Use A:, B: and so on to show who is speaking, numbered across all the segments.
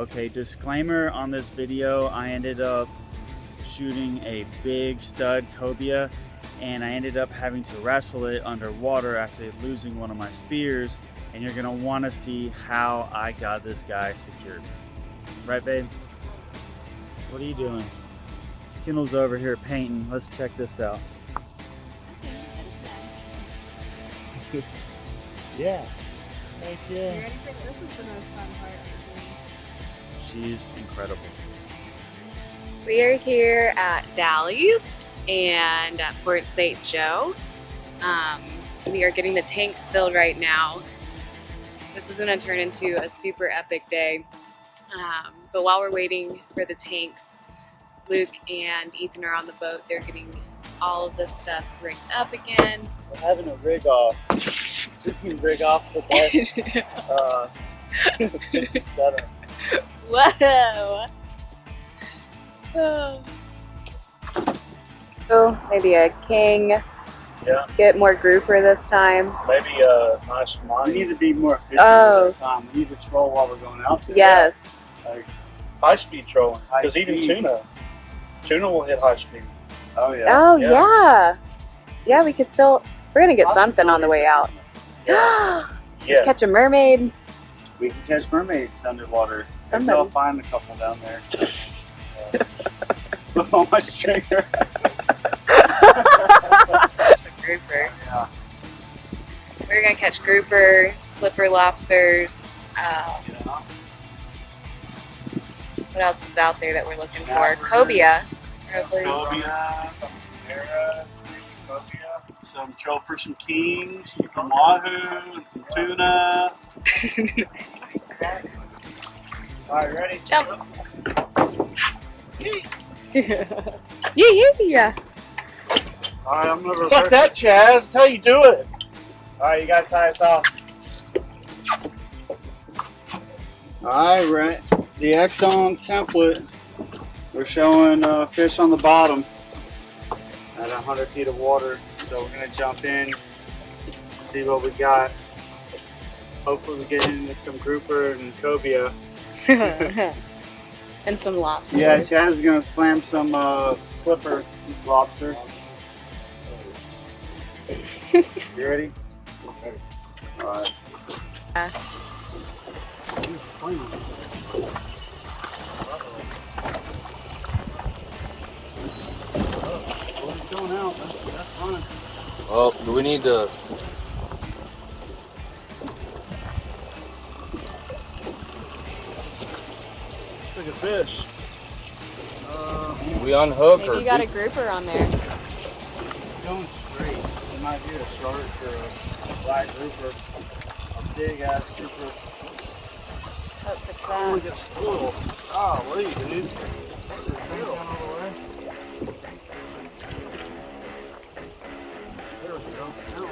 A: Okay, disclaimer on this video, I ended up shooting a big stud cobia and I ended up having to wrestle it underwater after losing one of my spears, and you're gonna wanna see how I got this guy secured. Right, babe? What are you doing? Kendall's over here painting. Let's check this out. Yeah. Heck yeah.
B: You ready for this? This is the most fun part.
A: She's incredible.
B: We are here at Dally's and at Port St. Joe. We are getting the tanks filled right now. This is going to turn into a super epic day. But while we're waiting for the tanks, Luke and Ethan are on the boat. They're getting all of this stuff rigged up again.
A: We're having a rig off. We can rig off the best fishing setup.
B: Whoa! Oh. Oh, maybe a king.
C: Yeah.
B: Get more grouper this time.
C: Maybe a nice
A: We
C: line.
A: need to be more efficient
B: Oh.
A: with our time. We need to troll while we're going out there.
B: Yes.
A: Like,
C: High speed trolling.
A: High
C: Because even
A: speed.
C: tuna will hit high speed.
A: oh yeah.
B: Oh
C: Yeah.
B: yeah. Yeah, we could still. We're gonna get something on the way out.
C: Yes.
B: Catch a mermaid.
A: We can catch mermaids underwater. Maybe
B: Somebody.
A: I'll find a couple down there. Look on my stringer.
B: There's a grouper.
A: Yeah.
B: We're gonna catch grouper, slipper lobsters. What else is out there that we're looking for? Cobia. Probably.
A: Cobia, some Era, cobia, some troll some kings, some wahoo, and some tuna. Alright, ready?
B: Jump. Yeah.
A: Alright, I'm gonna
C: Suck that, Chaz. That's how you do it.
A: Alright, you gotta tie us off. Alright, we're at the Exxon template. We're showing fish on the bottom at 100 feet of water. So we're gonna jump in, see what we got. Hopefully we get into some grouper and cobia.
B: And some lobsters.
A: Yeah, Chaz is gonna slam some slipper lobster. You ready? Alright. It's going out. That's fine.
D: Well, do we need to?
A: It's like a fish.
D: We unhook
B: Maybe
D: or?
B: you got a grouper on there.
A: It's going straight. It might be a shark or a black grouper. A big ass grouper.
B: Hope it's
A: Oh,
B: that.
A: look at school. Oh, what are you, dude? There we go.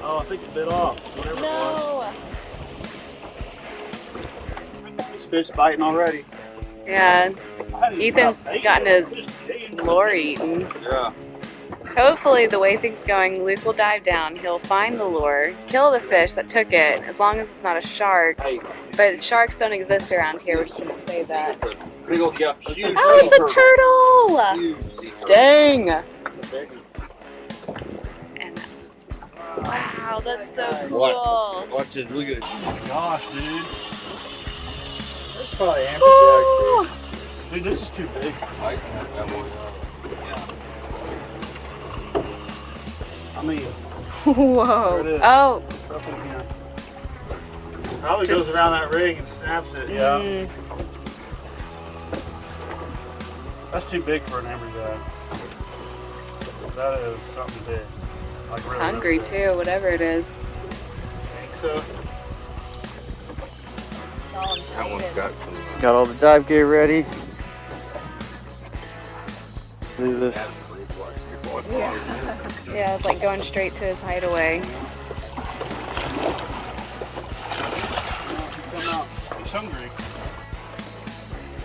A: Oh, I think it bit off. Whatever
B: No.
A: it was. This fish biting already.
B: Yeah, Ethan's gotten his lure eaten.
A: Yeah.
B: Hopefully, the way things going, Luke will dive down. He'll find the lure, kill the fish that took it, as long as it's not a shark.
D: Hey,
B: But sharks don't exist around here. We're just gonna say that.
D: it's a big old, yeah, huge
B: Oh, it's a turtle!
D: Huge sea turtle.
B: Dang!
A: Big.
B: And wow, that's so
D: What?
B: cool.
D: Watch this. Look at it.
A: Oh my gosh, dude. That's probably
B: Ooh.
A: amberjack, dude. Dude, this is too big.
D: I can have that one.
A: I mean,
B: Whoa.
A: There it is.
B: Oh.
A: it's up in here. Probably
B: Just-
A: goes around that rig and snaps it, yeah.
B: Mm.
A: That's too big for an amberjack. That is something big. Like
B: It's
A: really,
B: hungry
A: really big.
B: too, whatever it is.
A: Think so.
D: That one's got some.
A: Got all the dive gear ready. Do this.
B: Yeah, it's like going straight to his hideaway.
A: Come out. He's hungry.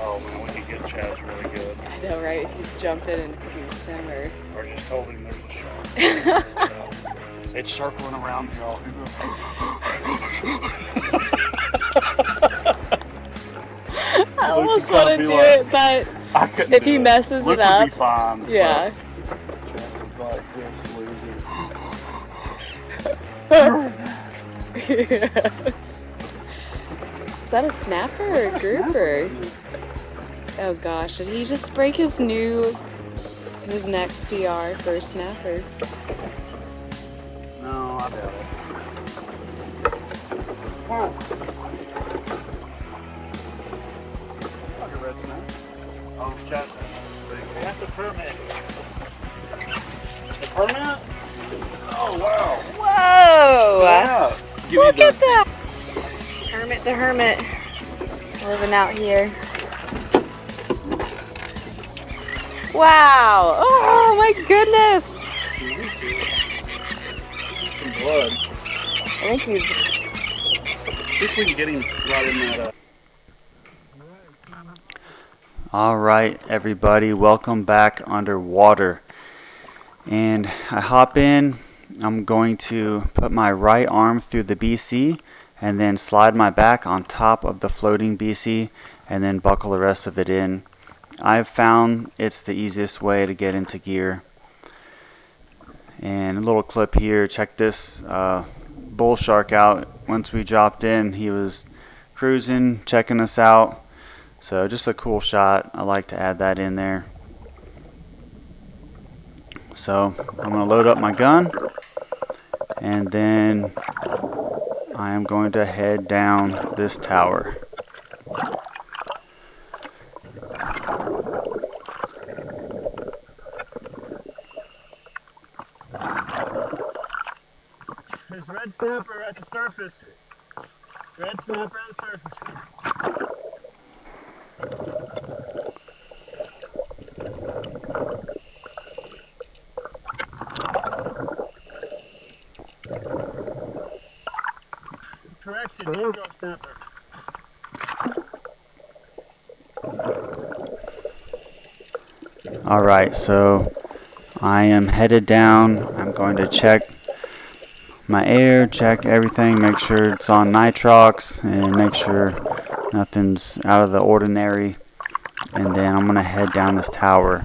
A: Oh man, we can get Chaz really good.
B: I know, right? If he's jumped in and pierced him or...
A: Or just told him there's a shark. It's circling around y'all.
B: almost want to do it, but
C: I couldn't
B: if
C: do
B: he
C: it.
B: messes
C: Luke
B: it up,
C: would be fine.
B: yeah.
C: Like this loser.
B: Yes. Is that a snapper or a grouper? Oh gosh, did he just break his next PR for a snapper?
C: No, I doubt it. Like a red snake. Oh, Chad. That's a permit. A permit? Oh, wow.
B: Whoa!
C: Yeah.
B: Look at that! Hermit the hermit living out here. Wow! Oh my goodness!
C: Some blood.
B: I think he's.
C: See if we can get him right in that.
A: All right, everybody, welcome back underwater. And I hop in. I'm going to put my right arm through the BC and then slide my back on top of the floating BC and then buckle the rest of it in. I've found it's the easiest way to get into gear. And a little clip here, check this bull shark out. Once we dropped in, he was cruising, checking us out. So just a cool shot. I like to add that in there. So I'm going to load up my gun, and then I am going to head down this tower.
C: There's red snapper at the surface. Red snapper at the surface. Correction, mangrove snapper.
A: Alright, so I am headed down. I'm going to check my air, check everything, make sure it's on nitrox, and make sure nothing's out of the ordinary. And then I'm going to head down this tower.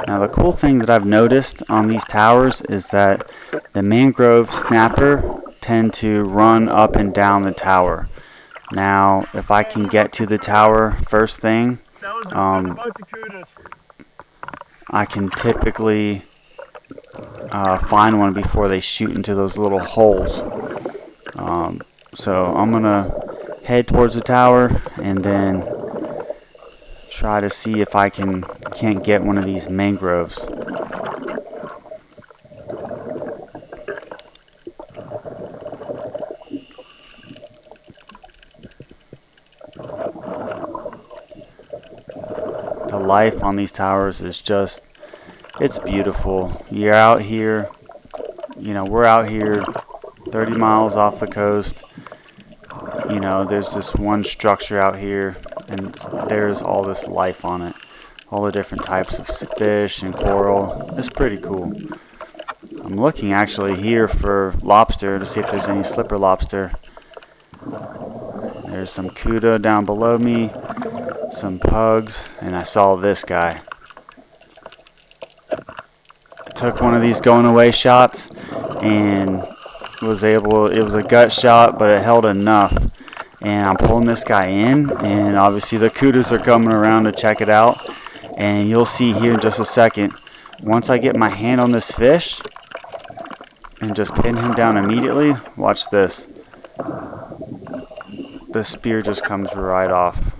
A: Now the cool thing that I've noticed on these towers is that the mangrove snapper tend to run up and down the tower. Now if I can get to the tower first thing, I can typically find one before they shoot into those little holes. So I'm gonna head towards the tower and then try to see if I can't get one of these mangroves. The life on these towers is just, it's beautiful. You're out here, we're out here 30 miles off the coast. There's this one structure out here, and there's all this life on it. All the different types of fish and coral. It's pretty cool. I'm looking actually here for lobster to see if there's any slipper lobster. There's some cuda down below me, some pugs, and I saw this guy. I took one of these going away shots and it was a gut shot, but it held enough. And I'm pulling this guy in, and obviously the kudas are coming around to check it out. And you'll see here in just a second, once I get my hand on this fish and just pin him down immediately, watch this. The spear just comes right off.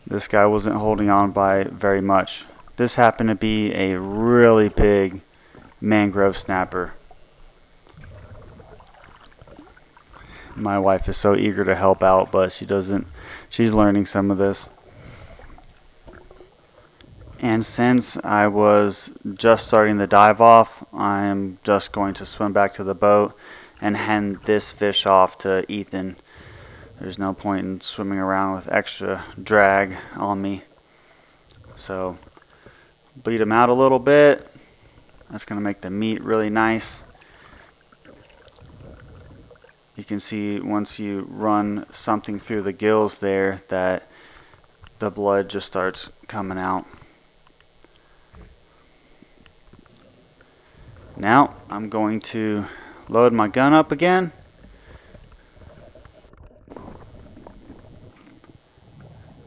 A: This guy wasn't holding on by very much. This happened to be a really big mangrove snapper. My wife is so eager to help out, but she doesn't. She's learning some of this. And since I was just starting the dive off, I'm just going to swim back to the boat and hand this fish off to Ethan. There's no point in swimming around with extra drag on me. So bleed him out a little bit. That's going to make the meat really nice. You can see once you run something through the gills there that the blood just starts coming out. Now I'm going to load my gun up again.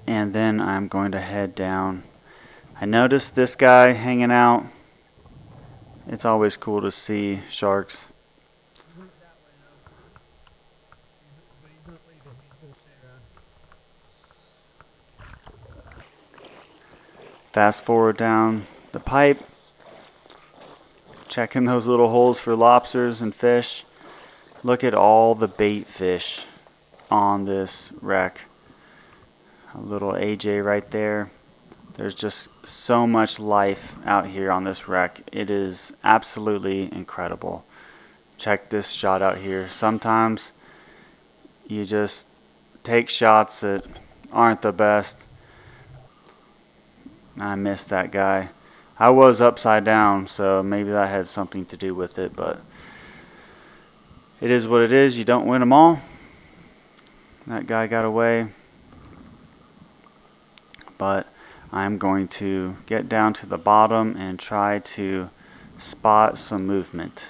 A: And then I'm going to head down. I noticed this guy hanging out. It's always cool to see sharks. Fast forward down the pipe, checking those little holes for lobsters and fish. Look at all the bait fish on this wreck. A little AJ right there. There's just so much life out here on this wreck. It is absolutely incredible. Check this shot out here. Sometimes you just take shots that aren't the best. I missed that guy. I was upside down, so maybe that had something to do with it, but it is what it is. You don't win them all. That guy got away. But I'm going to get down to the bottom and try to spot some movement.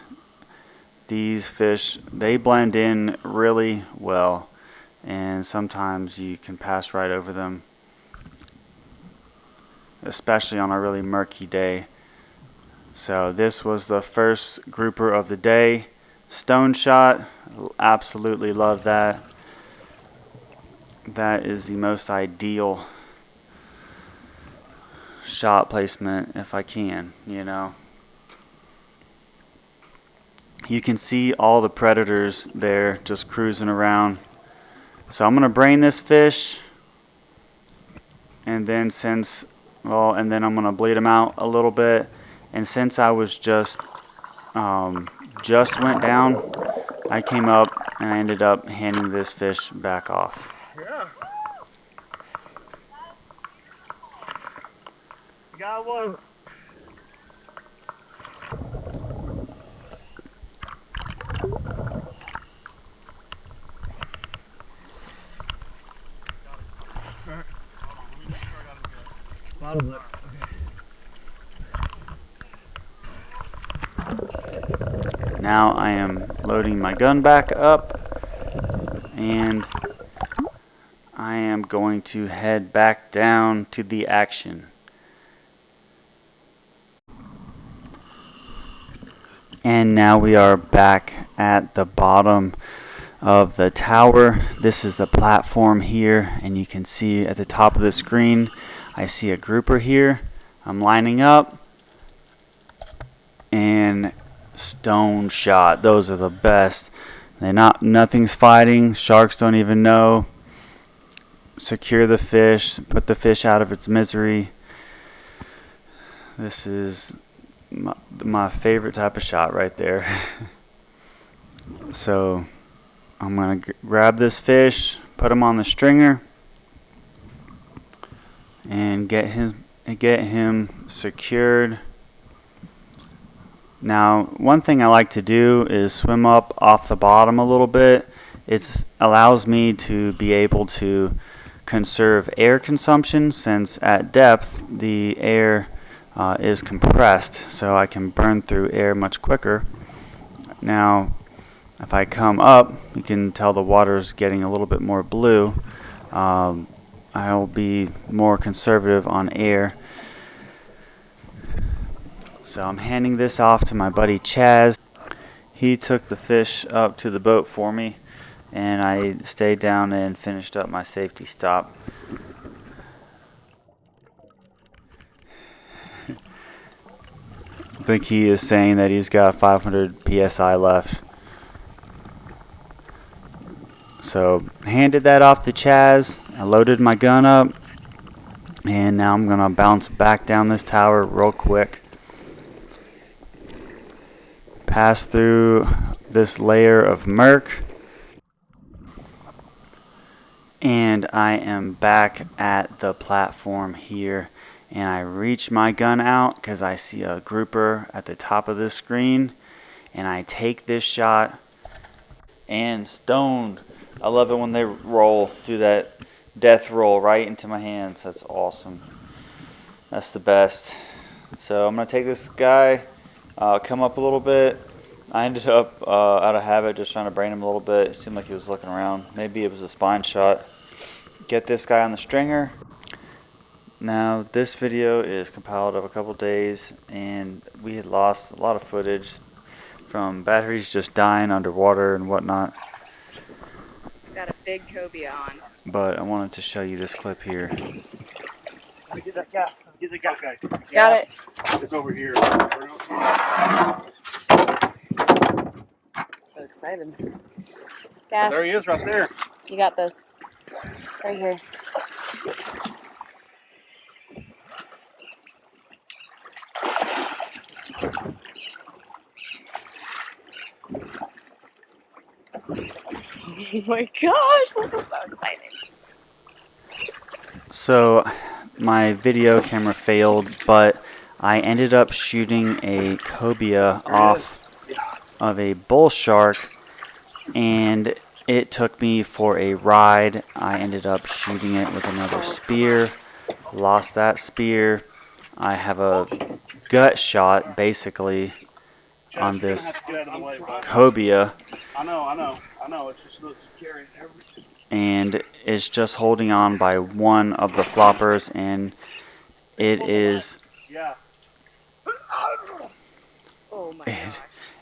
A: These fish, they blend in really well, and sometimes you can pass right over them, especially on a really murky day. So this was the first grouper of the day. Stone shot, absolutely love that. That is the most ideal shot placement if I can, you know. You can see all the predators there just cruising around. So I'm gonna brain this fish, and then and then I'm gonna bleed him out a little bit. And since I was just went down, I came up and I ended up handing this fish back off.
C: Yeah. Got one. Bottom lip. Okay.
A: Now I am loading my gun back up, and I am going to head back down to the action. And now we are back at the bottom of the tower. This is the platform here, and you can see at the top of the screen I see a grouper here. I'm lining up, and stone shot. Those are the best. Nothing's fighting. Sharks don't even know. Secure the fish, put the fish out of its misery. This is my favorite type of shot right there. So I'm gonna grab this fish, put him on the stringer, and get him secured. Now, one thing I like to do is swim up off the bottom a little bit. It allows me to be able to conserve air consumption, since at depth the air is compressed, so I can burn through air much quicker. Now, if I come up, you can tell the water's getting a little bit more blue. I'll be more conservative on air. So I'm handing this off to my buddy Chaz. He took the fish up to the boat for me, and I stayed down and finished up my safety stop. I think he is saying that he's got 500 psi left. So handed that off to Chaz. I loaded my gun up, and now I'm gonna bounce back down this tower real quick. Pass through this layer of murk, and I am back at the platform here, and I reach my gun out because I see a grouper at the top of this screen, and I take this shot, and stoned. I love it when they roll, do that death roll right into my hands. That's awesome. That's the best. So I'm going to take this guy, come up a little bit. I ended up, out of habit, just trying to brain him a little bit. It seemed like he was looking around. Maybe it was a spine shot. Get this guy on the stringer. Now, this video is compiled of a couple days, and we had lost a lot of footage from batteries just dying underwater and whatnot.
B: Got a big cobia on.
A: But I wanted to show you this clip here.
C: Let me get that gaff. Get the gaff guy.
B: Got it.
C: It's over here.
B: So excited. Gaff,
C: There he is right there.
B: you got this. Right here. Oh my gosh, this is so exciting.
A: So my video camera failed, but I ended up shooting a cobia off of a bull shark, and it took me for a ride. I ended up shooting it with another spear, lost that spear. I have a gut shot basically on this cobia,
C: I know. It's just carrying everything.
A: and it's just holding on by one of the floppers, and it is
C: Yeah.
B: Oh my gosh.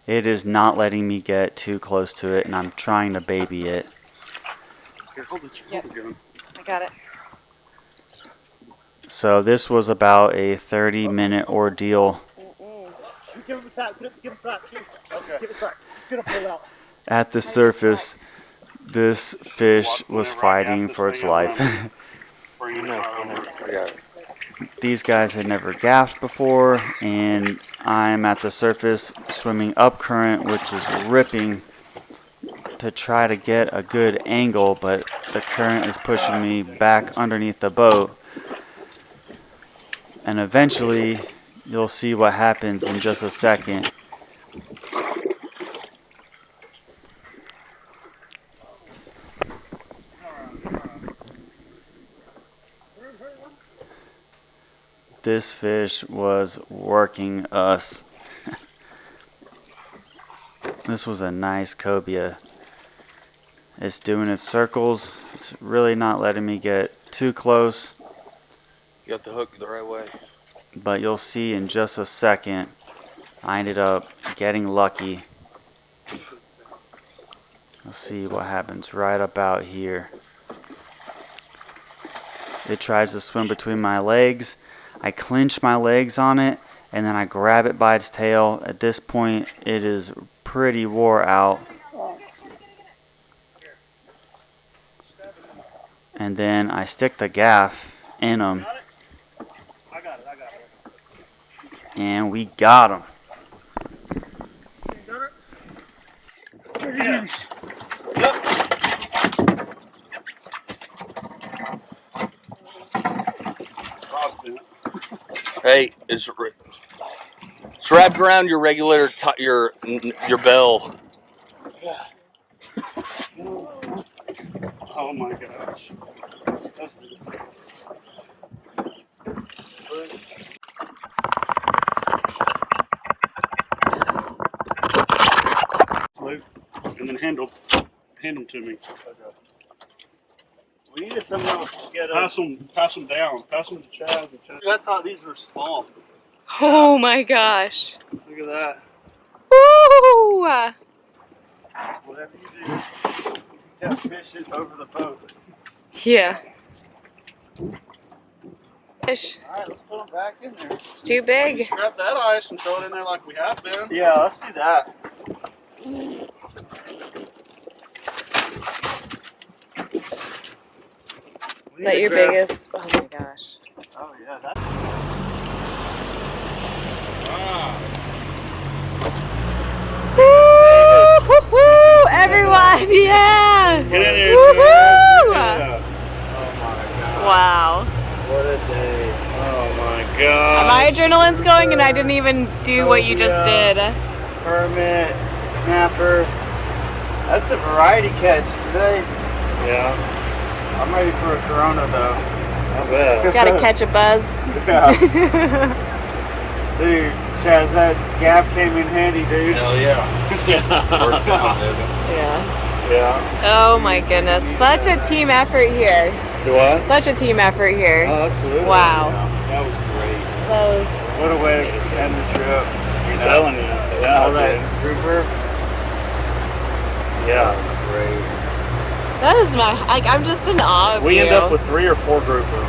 A: it is not letting me get too close to it, and I'm trying to baby it.
C: Here, hold this.
B: Yep.
C: Hold the gun.
B: I got it.
A: So this was about a 30-minute ordeal.
C: Give him a sack. Give him a sack. Okay. Give him a sack. Get a pull out.
A: At the surface, this fish was fighting for its life. These guys had never gaffed before, and I'm at the surface swimming up current, which is ripping, to try to get a good angle, but the current is pushing me back underneath the boat. And eventually, you'll see what happens in just a second. This fish was working us. This was a nice cobia. It's doing its circles. It's really not letting me get too close,
D: You got the hook the right way.
A: but you'll see in just a second. I ended up getting lucky. You'll see what happens right about here. It tries to swim between my legs. I clinch my legs on it, and then I grab it by its tail. At this point, it is pretty wore out. And then I stick the gaff in him,
C: I got it.
A: and we got him.
C: Yeah.
D: Hey, it's wrapped around your regulator, your bell.
C: Oh my gosh. This is insane. And then hand them to me. We need to somehow get pass them down. Pass them to Chad. I thought these were small.
B: Oh my gosh.
C: Look at that.
B: Woo!
C: Whatever you do, you fish it over the boat.
B: Yeah. Fish.
C: Alright, let's put them back in there.
B: It's too big.
C: Grab that ice and throw it in there like we have been. Yeah, let's do that.
B: Is that your biggest? Oh my gosh.
C: Oh yeah, that's
B: Woo! Everyone, yeah!
C: Get in here,
B: Woohoo!
C: yeah. Oh my god.
B: Wow.
C: What a day. Oh my god.
B: My adrenaline's going and I didn't even do what you just did.
C: Hermit, snapper.
A: That's a variety catch today.
C: Yeah.
A: I'm ready for a Corona though.
C: I bet.
B: Gotta catch a buzz.
A: Yeah. Dude, Chaz, that gap came in handy, dude.
D: Hell yeah. Worked out, baby.
B: Yeah.
C: Yeah.
B: Oh my goodness. Such a team effort here.
C: Do what?
B: Such a team effort here.
C: Oh, absolutely.
B: Wow.
C: That was great.
B: That was
A: What a way to end the trip.
C: I'm telling you. Yeah.
A: All that
C: dude.
A: grouper.
C: Yeah. It was great.
B: that is I'm just in awe of
C: We
B: you.
C: end up with 3 or 4 groupers.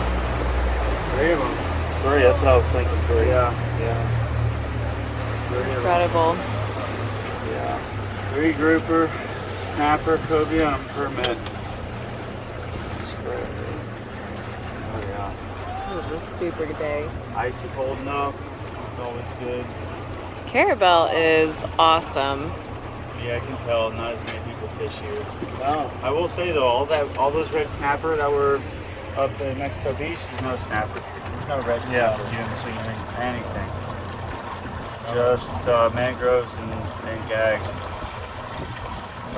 A: 3 of them.
C: 3. That's what I was thinking. 3.
A: Yeah.
C: Yeah.
A: 3 of them.
B: Incredible.
C: Yeah.
A: 3 grouper, snapper, cobia, and a permit.
C: It's great.
A: Oh yeah.
B: It was a super day.
A: Ice is holding up. It's always good.
B: Carrebelle is awesome.
A: Yeah, I can tell not as many people fish here.
C: Wow.
A: I will say though, all those red snapper that were up in Mexico Beach, there's no snapper. There's no red
C: Yeah.
A: snapper.
C: You didn't see anything.
A: Just mangroves and gags.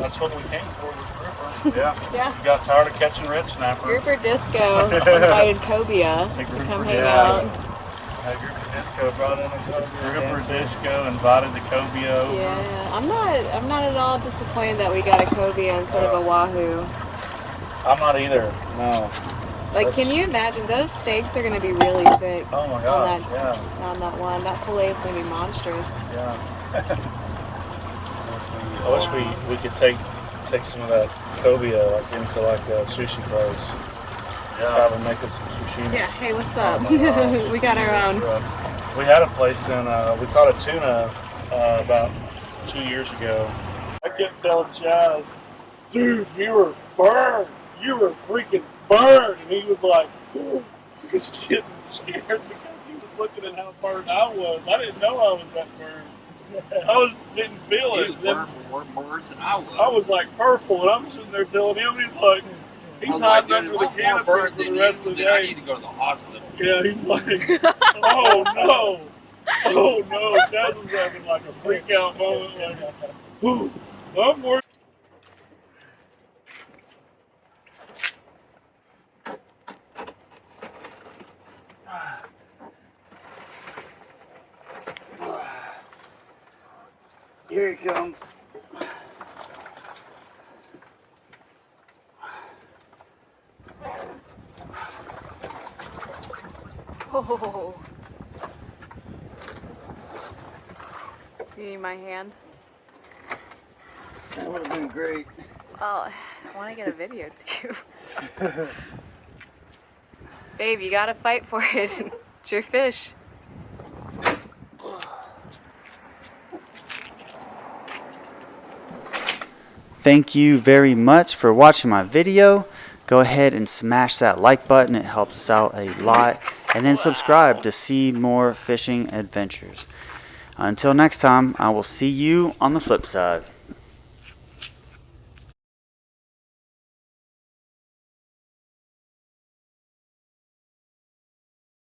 C: That's what we came for, was grouper. Yeah.
B: Yeah.
C: We got tired of catching red snapper.
B: Grouper Disco invited cobia
C: Hey,
B: to
C: Grouper
B: come hang
C: Disco.
B: out.
A: Grouper Disco brought in a cobia.
C: Grouper Disco invited the cobia over.
B: Yeah, I'm not at all disappointed that we got a cobia instead of a wahoo.
C: I'm not either. No.
B: Like, can you imagine? Those steaks are going to be really thick
C: Oh my
B: on
C: god.
B: that
C: Yeah.
B: on that one. That fillet is going to be monstrous.
C: Yeah. I wish we could take some of that cobia like into like a sushi place. Just have them make us some sushi.
B: Yeah. Hey, what's up?
C: Oh my gosh.
B: We got our own.
C: We had a place in, we caught a tuna about 2 years ago. I kept telling Chaz, dude, you were burned. You were freaking burned. And he was like, just getting scared because he was looking at how burned I was. I didn't know I was that burned. Didn't feel it.
D: More worse than I was.
C: I was like purple, and I'm sitting there telling him, he's like, he's hiding under the canopy for the rest of the day.
D: I need to go to the hospital.
C: Yeah, he's like, oh no, oh no. Chaz was having like a freak out moment. Like, whew, I'm worried.
A: Here he comes.
B: Oh. You need my hand?
A: That would have been great.
B: Well, I want to get a video too. Babe, you gotta fight for it. It's your fish.
A: Thank you very much for watching my video. Go ahead and smash that like button. It helps us out a lot. And then subscribe to see more fishing adventures. Until next time, I will see you on the flip side.